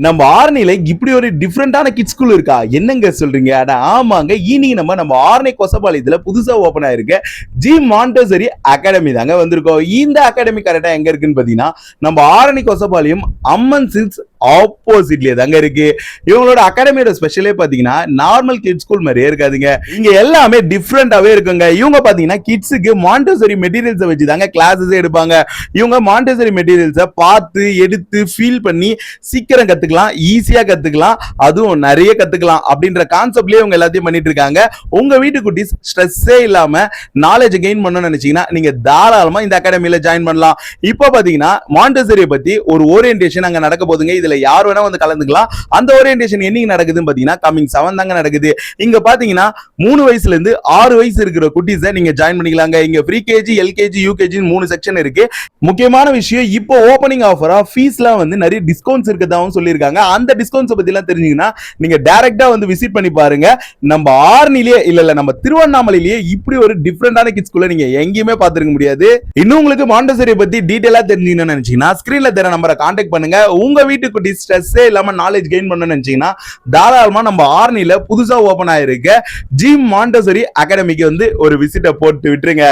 நம்ம ஆரணில இப்படி ஒரு டிஃப்ரெண்டான கிட்ஸ் ஸ்கூல் இருக்கா? என்னங்க சொல்றீங்க? அட ஆமாங்க. இன்னைக்கு நம்ம ஆரணி கொசப்பாளையத்துல புதுசா ஓபன் ஆயிருக்க ஜி மாண்டசரி அகாடமி தாங்க வந்திருக்கோம். இந்த அகாடமி கரெக்டா எங்க இருக்குன்னு பாத்தீங்கன்னா நம்ம ஆரணி கொசப்பாளையம் அம்மன் சில்க்ஸ் ஆப்போசிட்லயே தாங்க இருக்கு. இவங்களோட அகாடமியோட ஸ்பெஷலே பாத்தீங்கன்னா நார்மல் கிட்ஸ் ஸ்கூல் மாதிரியே இருக்காதுங்க. இங்க எல்லாமே டிஃப்ரெண்டாவே இருக்குங்க. இவங்க பாத்தீங்கன்னா கிட்ஸுக்கு மாண்டசரி மெட்டீரியல்ஸை வச்சு தாங்க கிளாஸஸ் எடுப்பாங்க. இவங்க மாண்டசரி மெட்டீரியல்ஸை பார்த்து எடுத்து ஃபீல் பண்ணி சீக்கிரம் கத்துக்கலாம், ஈஸியா கத்துக்கலாம், அதுவும் நிறைய கத்துக்கலாம் அப்படின்ற கான்செப்ட்லயே இவங்க எல்லாத்தையும் பண்ணிட்டு இருக்காங்க. உங்க வீட்டு குட்டீஸ் ஸ்ட்ரெஸ்ஸே இல்லாம நாலேஜ் கெயின் பண்ணணும்னு நினைச்சீங்கன்னா நீங்க தாராளமா இந்த அகாடமியில ஜாயின் பண்ணலாம். இப்போ பாத்தீங்கன்னா மாண்டசரியை பத்தி ஒரு ஓரியன்டேஷன் அங்க நடக்க போதுங்க. இதுல யார் வேணா வந்து கலந்துக்கலாம். அந்த ஓரியன்டேஷன் என்னைக்கு நடக்குதுன்னு பாத்தீங்கன்னா கமிங் 7 தாங்க நடக்குது. இங்க பாத்தீங்கன்னா 3 வயசுல இருந்து 6 வயசு இருக்கிற குட்டீஸை நீங்க ஜாயின் பண்ணிக்கலாங்க. இங்க pre KG, LKG, UKG 3 section இருக்கு. முக்கியமான விஷயம், இப்போ ஓபனிங் ஆஃபரா ஃபீஸ்லாம் வந்து நிறைய டிஸ்கவுண்ட்ஸ் இருக்கதாவும் சொல்லியிருக்காங்க. அந்த டிஸ்கவுண்ட்ஸ் பத்தி எல்லாம் தெரிஞ்சீங்கன்னா நீங்க டைரக்டா வந்து விசிட் பண்ணி பாருங்க. நம்ம ஆர்னிலேயே இல்ல நம்ம திருவண்ணாமலையிலேயே இப்படி ஒரு டிஃபரெண்டான கிட்ஸ் ஸ்கூல்ல நீங்க எங்கேயுமே பார்த்திருக்க முடியாது. இன்னும் உங்களுக்கு மாண்டசரி பத்தி டீடைலா தெரிஞ்சுக்கணும்னு நினைச்சீங்கன்னா ஸ்கிரீன்ல தெரிய நம்பரை கான்டாக்ட் பண்ணுங்க. உங்க வீட்டுக்கு ஸ்ட்ரெஸ்ஸே இல்லாம நாலேஜ் கெயின் பண்ணணும்னு நினைச்சீங்கன்னா தாராளமா நம்ம ஆர்னில புதுசா ஓபன் ஆயிருக்க ஜி மாண்டசரி அகாடமிக்கு வந்து ஒரு விசிட்ட போட்டு விட்டுருங்க.